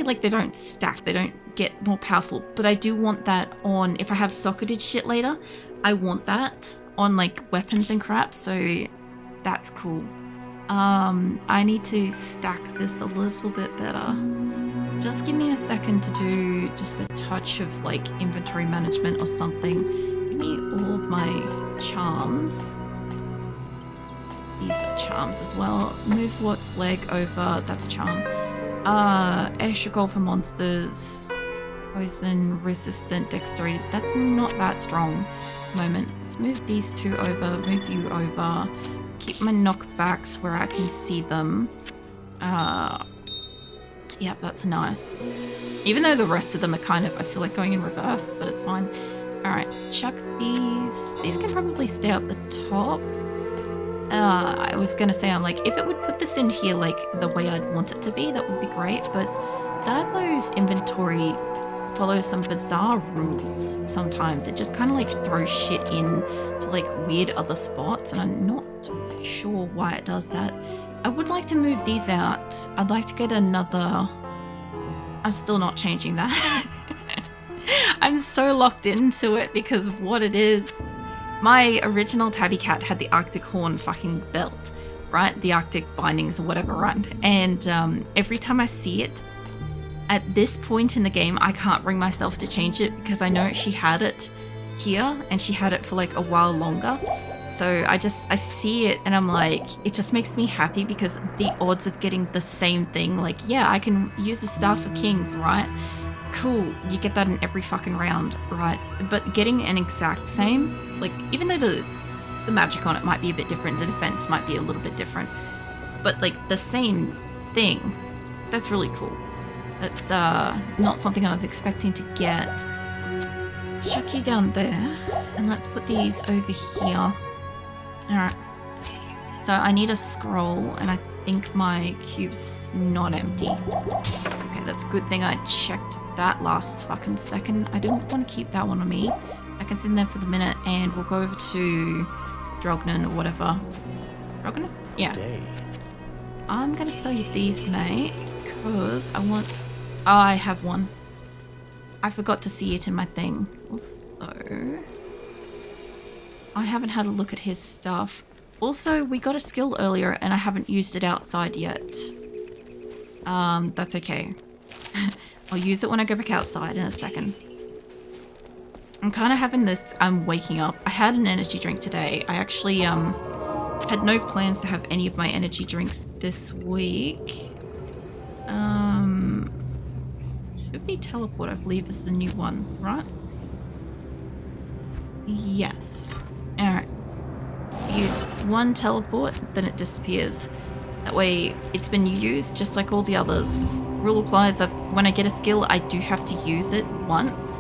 feel like they don't stack, they don't get more powerful, but I do want that on, if I have socketed shit later, I want that on like weapons and crap, so that's cool. I need to stack this a little bit better. Just give me a second to do just a touch of like inventory management or something. Give me all of my charms. These are charms as well. Move what's leg over, that's a charm. Extra gold for monsters. Poison resistant dexterity. That's not that strong. Moment. Let's move these two over, move you over. Keep my knockbacks where I can see them. Yeah, that's nice. Even though the rest of them are kind of, I feel like going in reverse, but it's fine. Alright, chuck these. These can probably stay up the top. I was gonna say, I'm like, if it would put this in here like the way I'd want it to be, that would be great, but Diablo's inventory follows some bizarre rules sometimes. It just kind of like throws shit in to like weird other spots, and I'm not sure why it does that. I would like to move these out. I'd like to get another... I'm still not changing that. I'm so locked into it because of what it is. My original tabby cat had the Arctic Horn fucking belt, right? The Arctic bindings or whatever, right? And every time I see it, at this point in the game, I can't bring myself to change it because I know she had it here and she had it for like a while longer. So I see it and I'm like, it just makes me happy because the odds of getting the same thing, like, yeah, I can use the Staff for Kings, right? Cool, you get that in every fucking round, right? But getting an exact same, like, even though the magic on it might be a bit different, the defense might be a little bit different, but like the same thing, that's really cool. It's not something I was expecting to get. Chuck you down there, and let's put these over here. Alright, so I need a scroll, and I think my cube's not empty. Okay, that's a good thing I checked that last fucking second. I don't want to keep that one on me. I can sit in there for the minute, and we'll go over to Drognan or whatever. Drognan? Yeah. I'm gonna sell you these, mate, because I want... Oh, I have one. I forgot to see it in my thing. Also... I haven't had a look at his stuff. Also, we got a skill earlier and I haven't used it outside yet. That's okay. I'll use it when I go back outside in a second. I'm kind of having this, I'm waking up. I had an energy drink today. I actually had no plans to have any of my energy drinks this week. Should be teleport, I believe is the new one, right? Yes. Alright. Use one teleport, then it disappears. That way it's been used just like all the others. Rule applies that when I get a skill, I do have to use it once.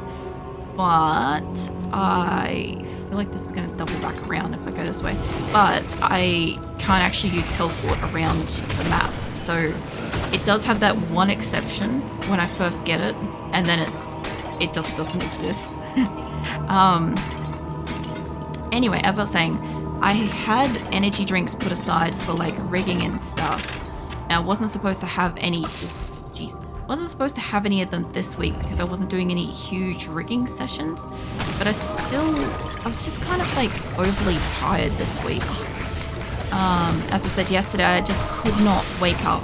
But I feel like this is going to double back around if I go this way. But I can't actually use teleport around the map. So it does have that one exception when I first get it, and then it just doesn't exist. Anyway, as I was saying, I had energy drinks put aside for like rigging and stuff. Now, I wasn't supposed to have any, wasn't supposed to have any of them this week because I wasn't doing any huge rigging sessions, but I was just kind of like overly tired this week. As I said yesterday, I just could not wake up.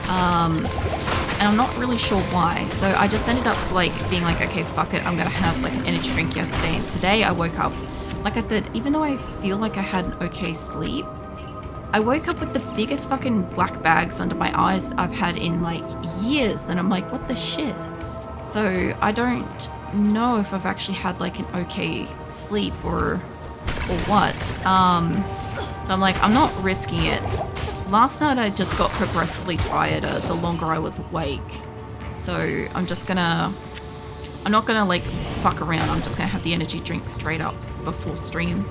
And I'm not really sure why. So I just ended up like being like, okay, fuck it. I'm gonna have like an energy drink yesterday. And today I woke up, like I said, even though I feel like I had an okay sleep, I woke up with the biggest fucking black bags under my eyes I've had in like years. And I'm like, what the shit? So I don't know if I've actually had like an okay sleep or what. So I'm like, I'm not risking it. Last night I just got progressively tireder the longer I was awake. So I'm not gonna like fuck around. I'm just gonna have the energy drink straight up before stream.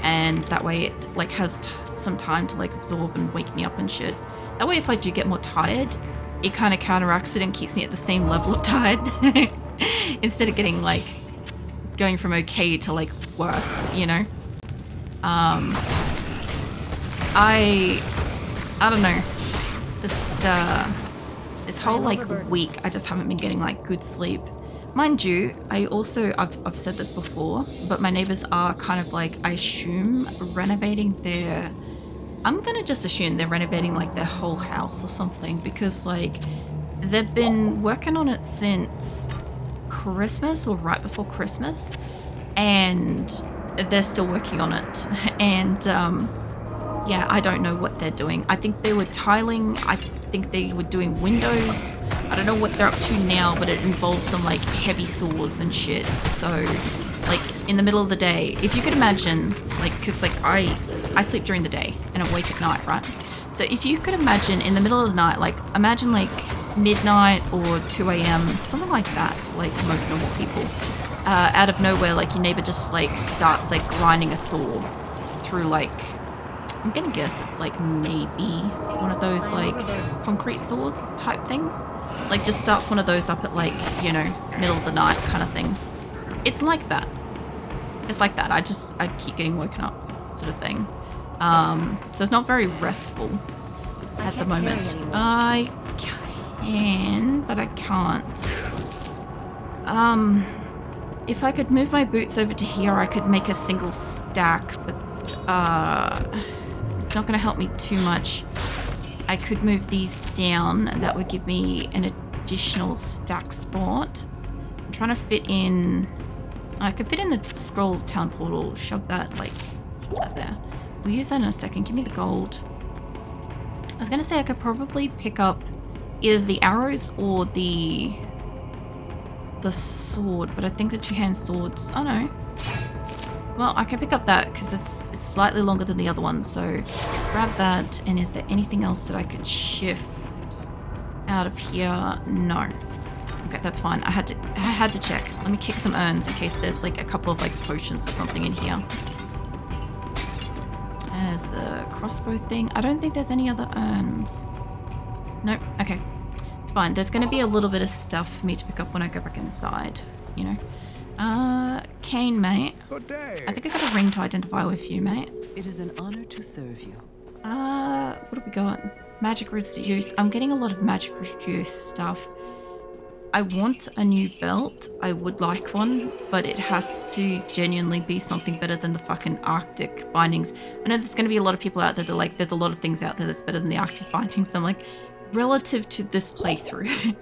And that way it like has some time to like absorb and wake me up and shit. That way if I do get more tired, it kind of counteracts it and keeps me at the same level of tired. Instead of getting like, going from okay to like worse, you know? I don't know. Just, This whole like week, I just haven't been getting like good sleep. Mind you, I've said this before, but my neighbors are kind of like, I assume, renovating their... I'm gonna just assume they're renovating like their whole house or something, because like they've been working on it since Christmas or right before Christmas, and they're still working on it. And yeah, I don't know what they're doing. I think they were tiling. I think they were doing windows. I don't know what they're up to now, but it involves some like heavy saws and shit. So like in the middle of the day, if you could imagine, like, because like I sleep during the day and I'm awake at night, right? So if you could imagine in the middle of the night, like imagine like midnight or 2 a.m., something like that for like most normal people. Out of nowhere, like your neighbor just like starts like grinding a saw through like, I'm gonna guess it's like maybe one of those like concrete saws type things. Like just starts one of those up at like, you know, middle of the night kind of thing. It's like that. It's like that. I keep getting woken up sort of thing. So it's not very restful at the moment. I can, but I can't. If I could move my boots over to here, I could make a single stack, but it's not going to help me too much. I could move these down. That would give me an additional stack spot. I'm trying to fit in... I could fit in the scroll town portal. Shove that there. We'll use that in a second. Give me the gold. I was going to say I could probably pick up either the arrows or the sword, but I think the two-hand swords... Oh no. Well, I can pick up that because it's slightly longer than the other one, so grab that. And is there anything else that I could shift out of here? No. Okay, that's fine. I had to check. Let me kick some urns in case there's like a couple of like potions or something in here. There's a crossbow thing. I don't think there's any other urns. Nope. Okay. It's fine. There's going to be a little bit of stuff for me to pick up when I go back inside, you know. Kane, mate. Good day. I think I got a ring to identify with you, mate. It is an honor to serve you. What have we got? Magic reduce. I'm getting a lot of magic reduce stuff. I want a new belt. I would like one, but it has to genuinely be something better than the fucking Arctic bindings. I know there's going to be a lot of people out there that are like, there's a lot of things out there that's better than the Arctic bindings. I'm like, relative to this playthrough.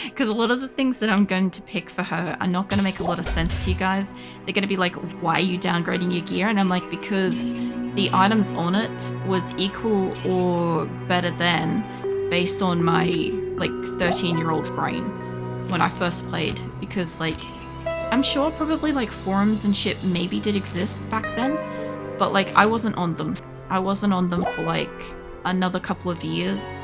Because a lot of the things that I'm going to pick for her are not going to make a lot of sense to you guys. They're going to be like, why are you downgrading your gear? And I'm like, because the items on it was equal or better than based on my like 13-year-old brain when I first played. Because like, I'm sure probably like forums and shit maybe did exist back then, but like I wasn't on them. I wasn't on them for like another couple of years.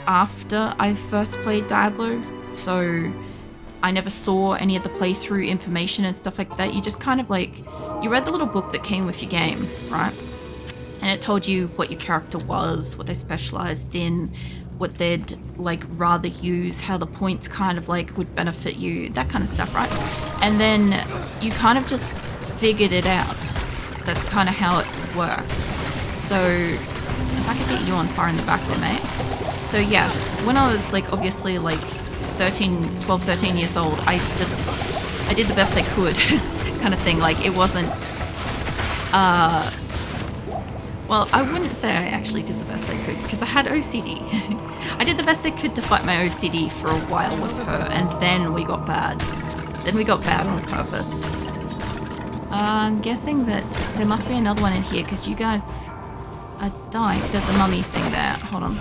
After I first played Diablo, so I never saw any of the playthrough information and stuff like that. You just kind of like, you read the little book that came with your game, right? And it told you what your character was, what they specialized in, what they'd like rather use, how the points kind of like would benefit you, that kind of stuff, right? And then you kind of just figured it out. That's kind of how it worked. So if I could get you on fire in the back there, mate. So yeah, when I was like obviously like 12, 13 years old, I did the best I could kind of thing. Like it wasn't, well, I wouldn't say I actually did the best I could because I had OCD. I did the best I could to fight my OCD for a while with her, and then we got bad. Then we got bad on purpose. I'm guessing that there must be another one in here because you guys are dying. There's a mummy thing there. Hold on.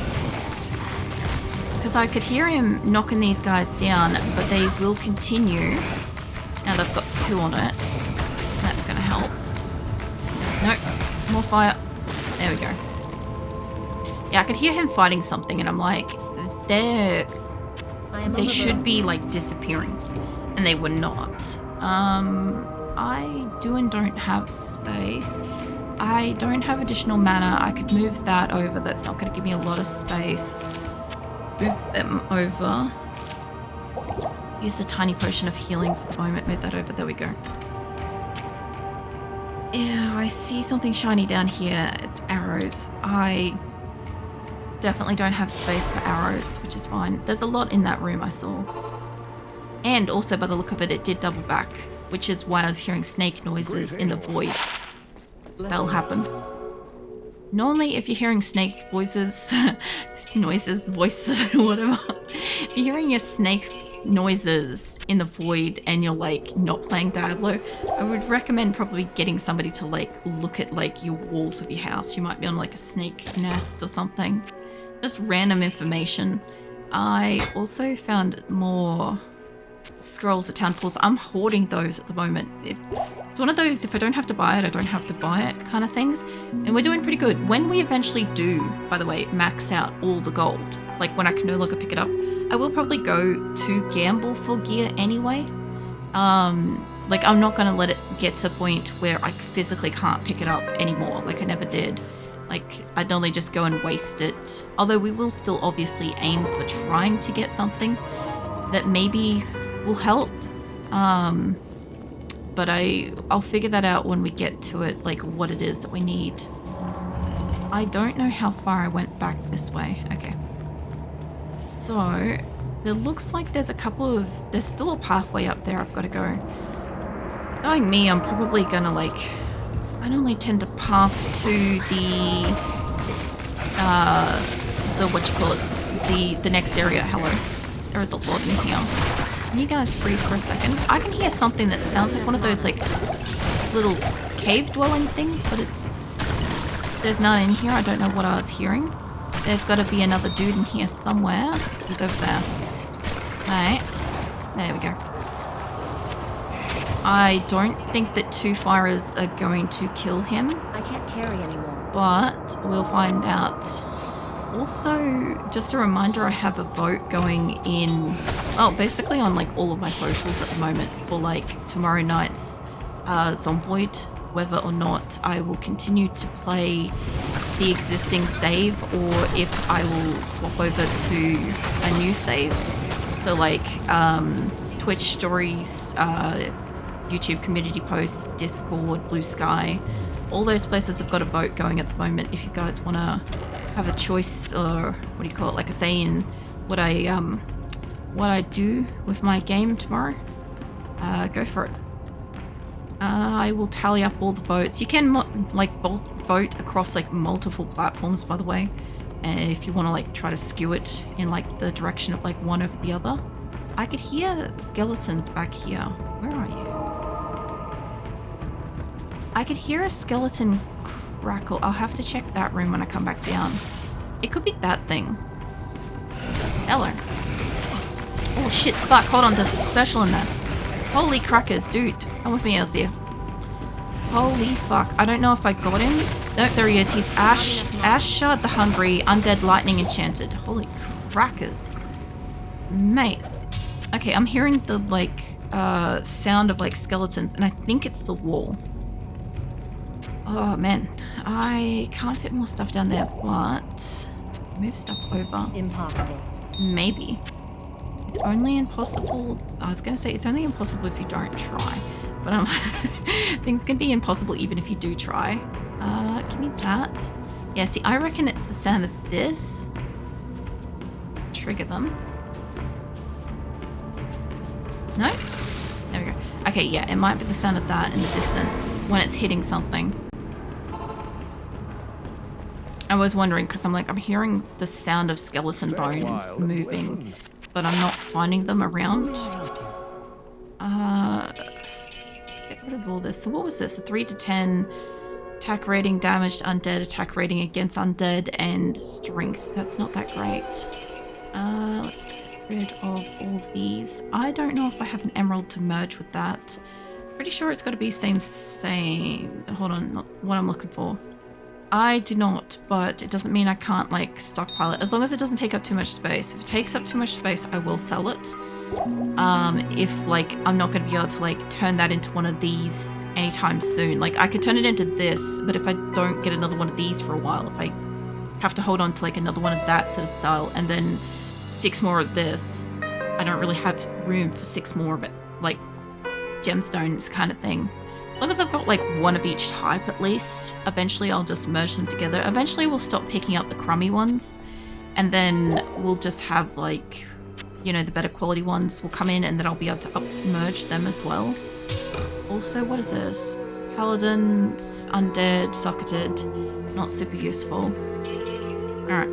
Because I could hear him knocking these guys down, but they will continue. Now they've got 2 on it. That's going to help. Nope. More fire. There we go. Yeah, I could hear him fighting something, and I'm like, they should be like disappearing. And they were not. I do and don't have space. I don't have additional mana. I could move that over. That's not going to give me a lot of space. Move them over. Use the tiny potion of healing for the moment. Move that over. There we go. Yeah, I see something shiny down here. It's arrows. Definitely don't have space for arrows, which is fine. There's a lot in that room I saw. And also, by the look of it, it did double back, which is why I was hearing snake noises in the void. That'll happen. Normally, if you're hearing snake voices, voices, whatever. If you're hearing your snake noises in the void and you're like not playing Diablo, I would recommend probably getting somebody to like look at like your walls of your house. You might be on like a snake nest or something. Just random information. I also found more scrolls of town halls. I'm hoarding those at the moment. It's one of those, if I don't have to buy it, I don't have to buy it kind of things. And we're doing pretty good. When we eventually do, by the way, max out all the gold, like when I can no longer pick it up, I will probably go to gamble for gear anyway. Like I'm not going to let it get to a point where I physically can't pick it up anymore, like I never did. Like, I'd only just go and waste it. Although we will still obviously aim for trying to get something that maybe will help. But I'll figure that out when we get to it, like what it is that we need. I don't know how far I went back this way. Okay. So, there looks like there's there's still a pathway up there I've got to go. Knowing me, I'm probably gonna like, I normally tend to path to the next area. Hello. There is a lot in here. Can you guys freeze for a second? I can hear something that sounds like one of those like little cave dwelling things, but there's none in here. I don't know what I was hearing. There's got to be another dude in here somewhere. He's over there. Right. There we go. I don't think that 2 firers are going to kill him. I can't carry anymore. But we'll find out. Also, just a reminder, I have a vote going in, well, basically on like all of my socials at the moment for like tomorrow night's Zomboid, whether or not I will continue to play the existing save or if I will swap over to a new save. So like Twitch stories, YouTube community posts, Discord, Blue Sky, all those places have got a vote going at the moment. If you guys want to have a choice, or what do you call it, like a say in what I do with my game tomorrow, go for it. I will tally up all the votes. You can vote across like multiple platforms, by the way, if you want to like try to skew it in like the direction of like one over the other. I could hear skeletons back here. Where are you? I could hear a skeleton crackle. I'll have to check that room when I come back down. It could be that thing. Hello. Oh shit, fuck, hold on, there's a special in there. Holy crackers, dude. Come with me, Elsie. Holy fuck. I don't know if I got him. No, there he is. He's Asher the Hungry, Undead Lightning Enchanted. Holy crackers. Mate. Okay, I'm hearing the like sound of like skeletons, and I think it's the wall. Oh man, I can't fit more stuff down there, but move stuff over. Impossible. Maybe. It's only impossible. I was gonna say it's only impossible if you don't try, but things can be impossible even if you do try. Give me that. Yeah, see, I reckon it's the sound of this. Trigger them. No? There we go. Okay, yeah, it might be the sound of that in the distance when it's hitting something. I was wondering because I'm hearing the sound of skeleton bones moving, but I'm not finding them around. Get rid of all this. So what was this? A 3 to 10 attack rating, damage to undead, attack rating against undead, and strength. That's not that great. Let's get rid of all these. I don't know if I have an emerald to merge with that. Pretty sure it's got to be same. Hold on, not what I'm looking for. I do not, but it doesn't mean I can't like stockpile it as long as it doesn't take up too much space. If it takes up too much space, I will sell it. If like I'm not going to be able to like turn that into one of these anytime soon. Like I could turn it into this, but if I don't get another one of these for a while, if I have to hold on to like another one of that sort of style and then 6 more of this, I don't really have room for 6 more of it, like gemstones kind of thing. As long as I've got like one of each type at least, eventually I'll just merge them together. Eventually we'll stop picking up the crummy ones And then we'll just have like, you know, the better quality ones will come in, and then I'll be able to merge them as well. Also, what is this? Paladins, undead, socketed, not super useful. Alright.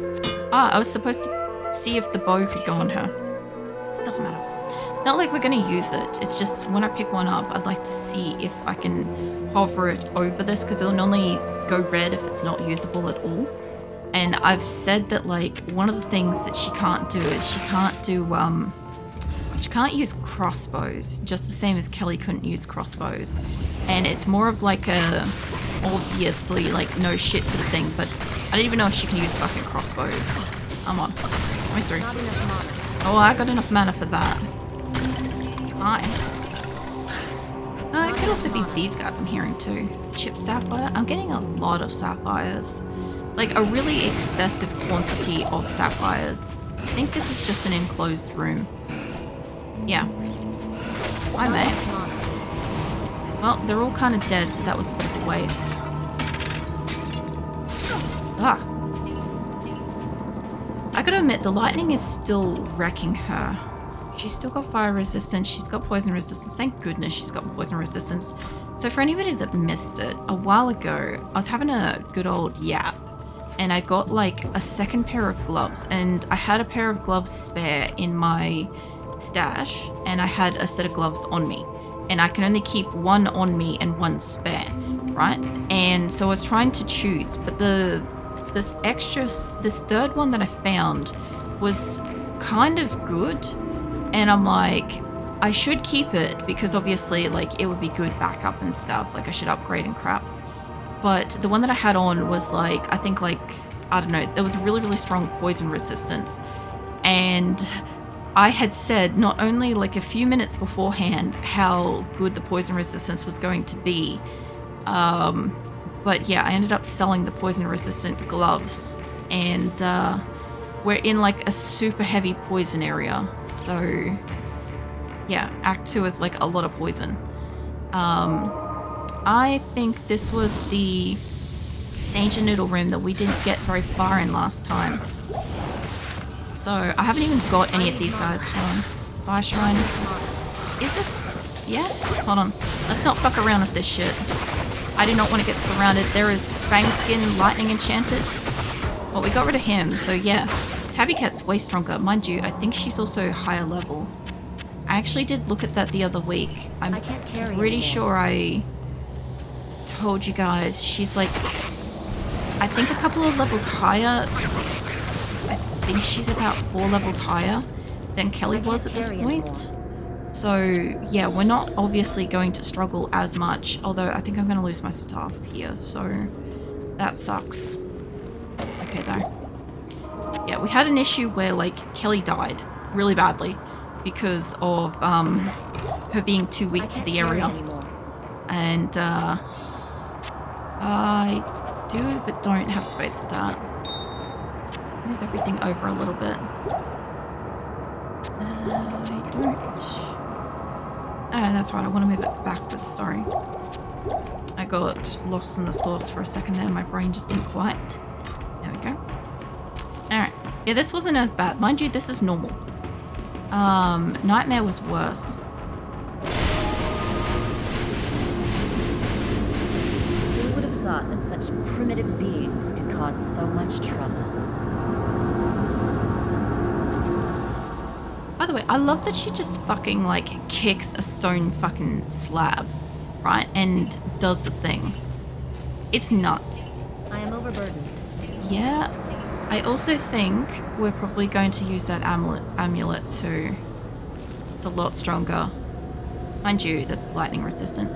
Ah, I was supposed to see if the bow could go on her. Doesn't matter. It's not like we're going to use it. It's just when I pick one up, I'd like to see if I can hover it over this, because it'll normally go red if it's not usable at all. And I've said that, like, one of the things that she can't do is she can't use crossbows, just the same as Kelly couldn't use crossbows. And it's more of like a obviously like no shit sort of thing, but I don't even know if she can use fucking crossbows. I'm on. Come through. Oh, I got enough mana for that. Hi. It could also be these guys I'm hearing too. Chip sapphire. I'm getting a lot of sapphires. Like a really excessive quantity of sapphires. I think this is just an enclosed room. Yeah. Hi, mates. Well, they're all kind of dead, so that was a bit of a waste. Ah. I gotta admit, the lightning is still wrecking her. She's still got fire resistance, she's got poison resistance. Thank goodness she's got poison resistance. So for anybody that missed it, a while ago, I was having a good old yap. And I got like a second pair of gloves, and I had a pair of gloves spare in my stash, and I had a set of gloves on me, and I can only keep one on me and one spare, right? And so I was trying to choose, but this third one that I found was kind of good, and I'm like, I should keep it because obviously like it would be good backup and stuff, like I should upgrade and crap. But the one that I had on was like, I think like, I don't know, there was really, really strong poison resistance. And I had said not only like a few minutes beforehand how good the poison resistance was going to be, but yeah, I ended up selling the poison resistant gloves, and we're in like a super heavy poison area. So yeah, Act 2 is like a lot of poison. I think this was the Danger Noodle room that we didn't get very far in last time. So, I haven't even got any of these guys. Hold on. Fire Shrine. Is this... yeah? Hold on. Let's not fuck around with this shit. I do not want to get surrounded. There is Fangskin Lightning Enchanted. Well, we got rid of him, so yeah. Tabby Cat's way stronger. Mind you, I think she's also higher level. I actually did look at that the other week. I'm pretty sure I told you guys she's like, I think a couple of levels higher. I think she's about 4 levels higher than Kelly was at this point. So yeah, we're not obviously going to struggle as much, although I think I'm going to lose my staff here, so that sucks. It's okay though. Yeah, we had an issue where like Kelly died really badly because of her being too weak to the area. And I do but don't have space for that. Move everything over a little bit. I don't. Oh, that's right, I want to move it backwards, sorry. I got lost in the sauce for a second there, my brain just didn't quite. There we go. Alright, yeah, this wasn't as bad. Mind you, this is normal. Nightmare was worse. Who would have thought that such primitive beings could cause so much trouble? By the way, I love that she just fucking like kicks a stone fucking slab, right? And does the thing. It's nuts. I am overburdened. Yeah. I also think we're probably going to use that amulet too. It's a lot stronger. Mind you, that's lightning resistant.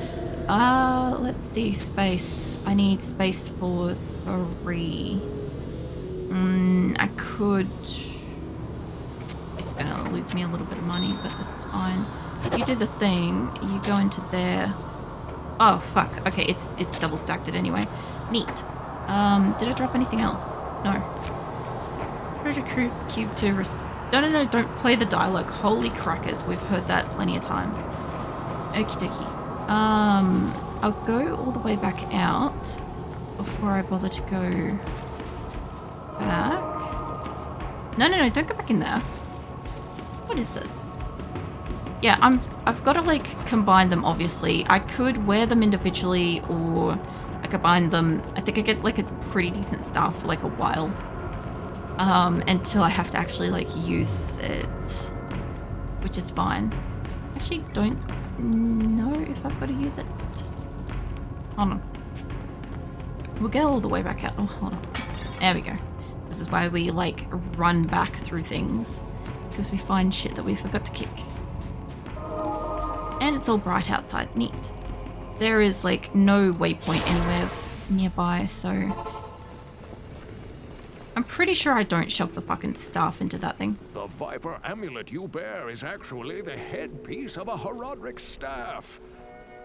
Let's see, space. I need space for 3. I could... It's gonna lose me a little bit of money, but this is fine. You do the thing, you go into there. Oh, fuck. Okay, it's double stacked it anyway. Neat. Did I drop anything else? No. Treasure cube to No, don't play the dialogue. Holy crackers, we've heard that plenty of times. Okie dokie. I'll go all the way back out before I bother to go back. No, don't go back in there. What is this? Yeah, I've got to like combine them, obviously. I could wear them individually or I could bind them. I think I get like a pretty decent staff for like a while. Until I have to actually like use it, which is fine. Actually, don't know if I've got to use it. Hold on. We'll go all the way back out. Oh, hold on. There we go. This is why we like run back through things, because we find shit that we forgot to kick. And it's all bright outside. Neat. There is like no waypoint anywhere nearby, so I'm pretty sure I don't shove the fucking staff into that thing. The Viper amulet you bear is actually the headpiece of a Horodric staff.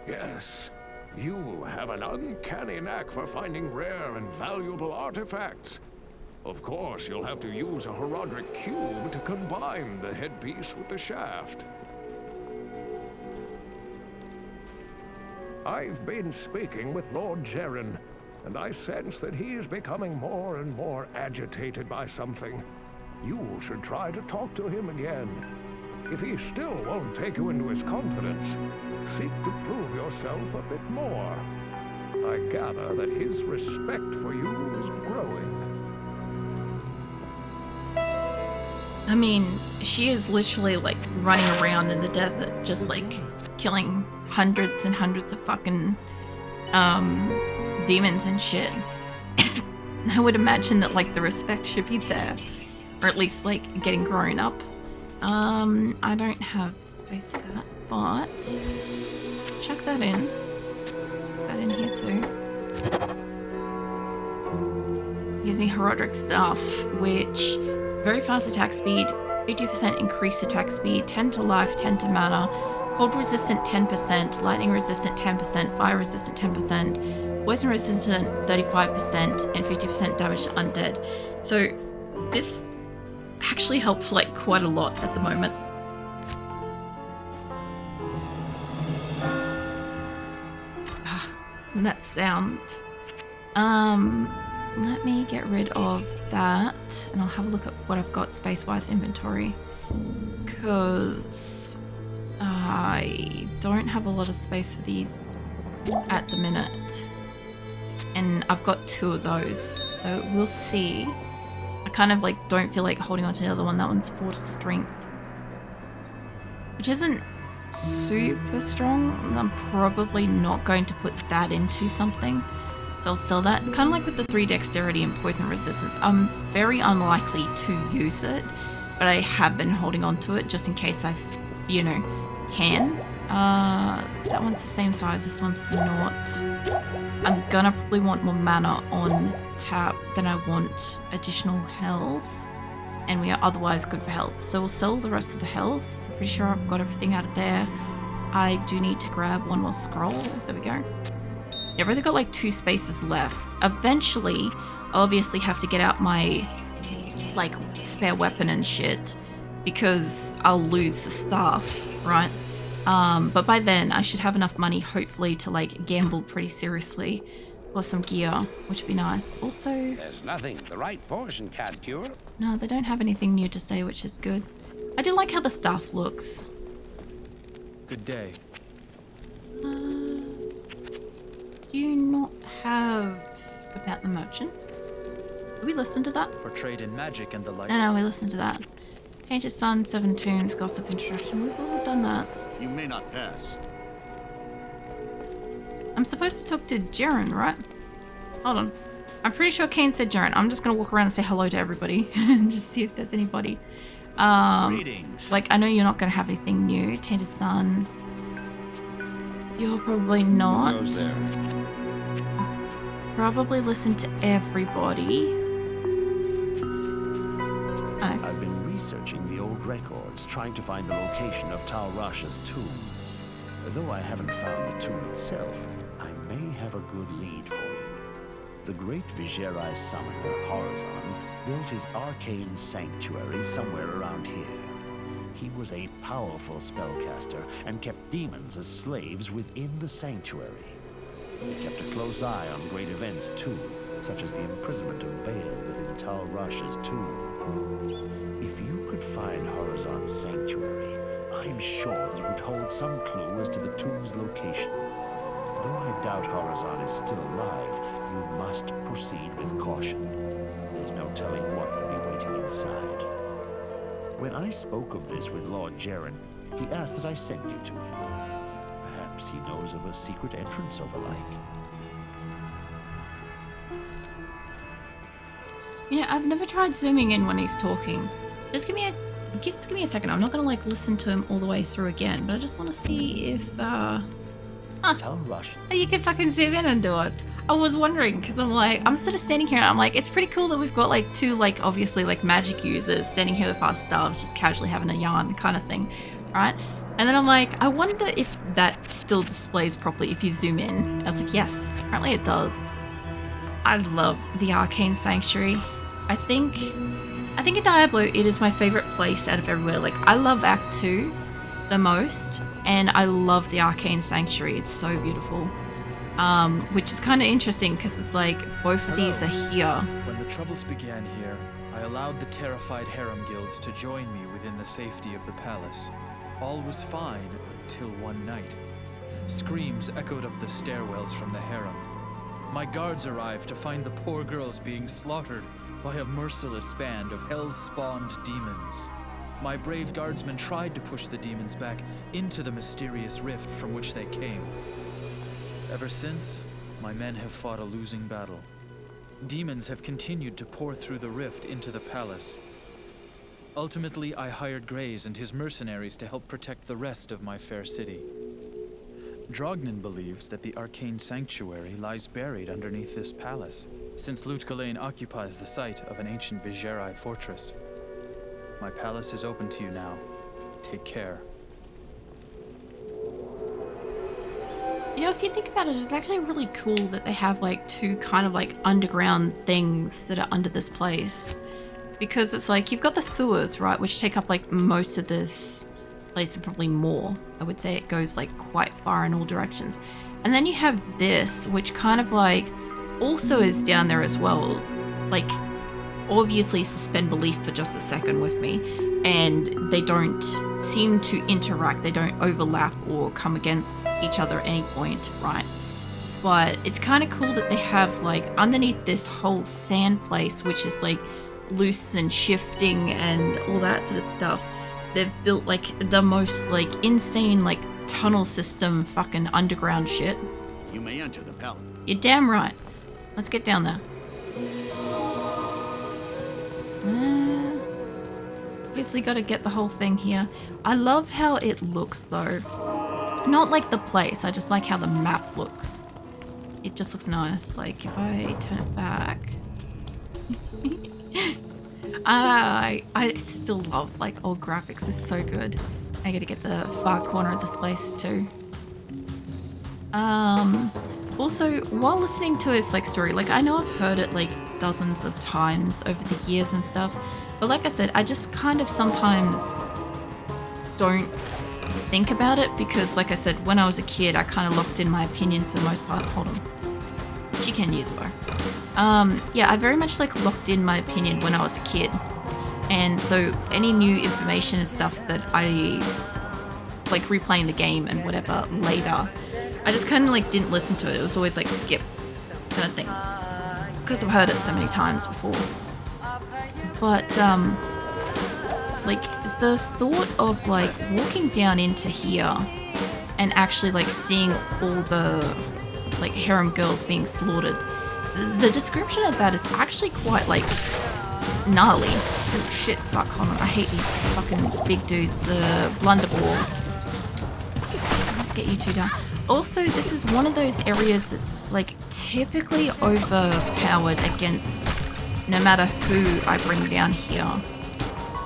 Yes, you have an uncanny knack for finding rare and valuable artifacts. Of course, you'll have to use a Horodric cube to combine the headpiece with the shaft. I've been speaking with Lord Jeren, and I sense that he's becoming more and more agitated by something. You should try to talk to him again. If he still won't take you into his confidence, seek to prove yourself a bit more. I gather that his respect for you is growing. I mean, she is literally like running around in the desert, just like killing hundreds and hundreds of fucking demons and shit. I would imagine that like the respect should be there, or at least like getting grown up. I don't have space for that, but chuck that in. Chuck that in here too. Gives me Horodric staff, which is very fast attack speed, 50% increased attack speed, 10 to life, 10 to mana, cold resistant 10%, lightning resistant 10%, fire resistant 10%, poison resistant 35%, and 50% damage to undead. So this actually helps like quite a lot at the moment. And that sound. Let me get rid of that, and I'll have a look at what I've got space-wise inventory, because I don't have a lot of space for these at the minute, and I've got 2 of those, so we'll see. I kind of like don't feel like holding on to the other one. That one's 4 strength, which isn't super strong. I'm probably not going to put that into something, so I'll sell that. Kind of like with the 3 dexterity and poison resistance, I'm very unlikely to use it, but I have been holding on to it just in case I, you know, can. That one's the same size, this one's not. I'm gonna probably want more mana on tap than I want additional health, and we are otherwise good for health, so we'll sell the rest of the health. I'm pretty sure I've got everything out of there. I do need to grab one more scroll. There we go. Yeah, I've really got like 2 spaces left. Eventually I'll obviously have to get out my like spare weapon and shit, because I'll lose the staff, right? But by then I should have enough money, hopefully, to like gamble pretty seriously for some gear, which would be nice. Also, There's nothing the right portion can't cure. no, they don't have anything new to say, which is good. I do like how the staff looks. Good day. Do you not have about the merchants? Did we listen to that? For trade in magic and the like. No, we listened to that. Tainted Sun, 7 Tombs, Gossip, Introduction. We've all done that. You may not pass. I'm supposed to talk to Jeren, right? Hold on. I'm pretty sure Kane said Jeren. I'm just gonna walk around and say hello to everybody and just see if there's anybody. Greetings. Like, I know you're not gonna have anything new. Tainted Sun. You're probably not. Goes there. Probably listen to everybody. Oh. I've been researching the old records, trying to find the location of Tal Rasha's tomb. Though I haven't found the tomb itself, I may have a good lead for you. The great Vigerai summoner, Horzan, built his arcane sanctuary somewhere around here. He was a powerful spellcaster and kept demons as slaves within the sanctuary. He kept a close eye on great events too, such as the imprisonment of Baal within Tal Rasha's tomb. If you could find Horizon's sanctuary, I'm sure that it would hold some clue as to the tomb's location. Though I doubt Horizon is still alive, you must proceed with caution. There's no telling what could be waiting inside. When I spoke of this with Lord Jaren, he asked that I send you to him. Perhaps he knows of a secret entrance or the like. You know, I've never tried zooming in when he's talking. Just give me a second. I'm not gonna like listen to him all the way through again, but I just want to see if Tell Russian. you can fucking zoom in and do it. I was wondering because I'm sort of standing here and I'm like, it's pretty cool that we've got like two like obviously like magic users standing here with our staffs, just casually having a yarn kind of thing, right? And then I'm like, I wonder if that still displays properly if you zoom in. And I was like, yes, apparently it does. I love the Arcane Sanctuary. I think in Diablo it is my favorite place out of everywhere. Like I love Act 2 the most, and I love the Arcane Sanctuary. It's so beautiful. Which is kind of interesting because it's like both of these are here. When the troubles began here, I allowed the terrified harem guilds to join me within the safety of the palace. All was fine until one night. Screams echoed up the stairwells from the harem. My guards arrived to find the poor girls being slaughtered by a merciless band of hell-spawned demons. My brave guardsmen tried to push the demons back into the mysterious rift from which they came. Ever since, my men have fought a losing battle. Demons have continued to pour through the rift into the palace. Ultimately, I hired Grays and his mercenaries to help protect the rest of my fair city. Drognin believes that the Arcane Sanctuary lies buried underneath this palace, since Lutkalane occupies the site of an ancient Vigerai fortress. My palace is open to you now. Take care. You know, if you think about it, it's actually really cool that they have like two kind of like underground things that are under this place. Because it's like, you've got the sewers, right, which take up like most of this place and probably more. I would say it goes like quite far in all directions. And then you have this, which kind of like also is down there as well. Like, obviously suspend belief for just a second with me. And they don't seem to interact. They don't overlap or come against each other at any point, right? But it's kind of cool that they have like underneath this whole sand place, which is like loose and shifting and all that sort of stuff. They've built like the most like insane like tunnel system fucking underground shit. You may enter the palace. You're damn right. Let's get down there. Obviously got to get the whole thing here. I love how it looks though. Not like the place, I just like how the map looks. It just looks nice. Like if I turn it back. I still love like old graphics, it's so good. I gotta get the far corner of this place too. Also, while listening to his like story, like I know I've heard it like dozens of times over the years and stuff, but like I said, I just kind of sometimes don't think about it because like I said, when I was a kid, I kind of locked in my opinion for the most part. Hold on. She can use her. Yeah, I very much like locked in my opinion when I was a kid. And so any new information and stuff that I like replaying the game and whatever later, I just kind of like didn't listen to it. It was always like skip kind of thing because I've heard it so many times before. But like the thought of like walking down into here and actually like seeing all the like harem girls being slaughtered, the description of that is actually quite like gnarly. Oh, shit, fuck, hold on, I hate these fucking big dudes. Blunderball. Let's get you two down. Also, this is one of those areas that's like typically overpowered against no matter who I bring down here.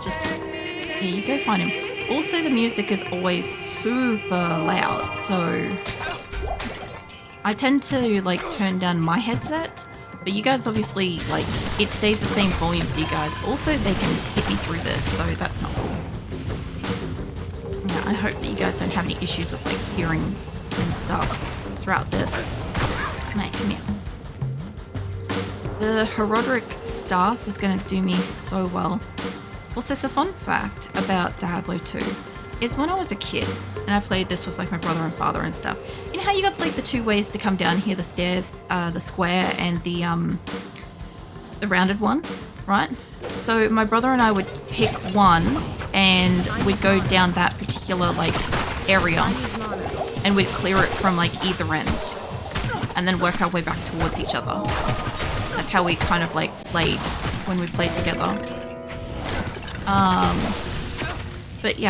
Just, here you go, find him. Also, the music is always super loud, so I tend to like turn down my headset, but you guys obviously like it stays the same volume for you guys. Also, they can hit me through this, so that's not cool. Yeah, I hope that you guys don't have any issues with like hearing and stuff throughout this. Mate, come here. The Herodic staff is going to do me so well. Also, so fun fact about Diablo 2 is when I was a kid and I played this with like my brother and father and stuff. You know how you got like the two ways to come down here, the stairs, the square and the rounded one, right? So my brother and I would pick one and we'd go down that particular like area and we'd clear it from like either end and then work our way back towards each other. That's how we kind of like played when we played together. But yeah,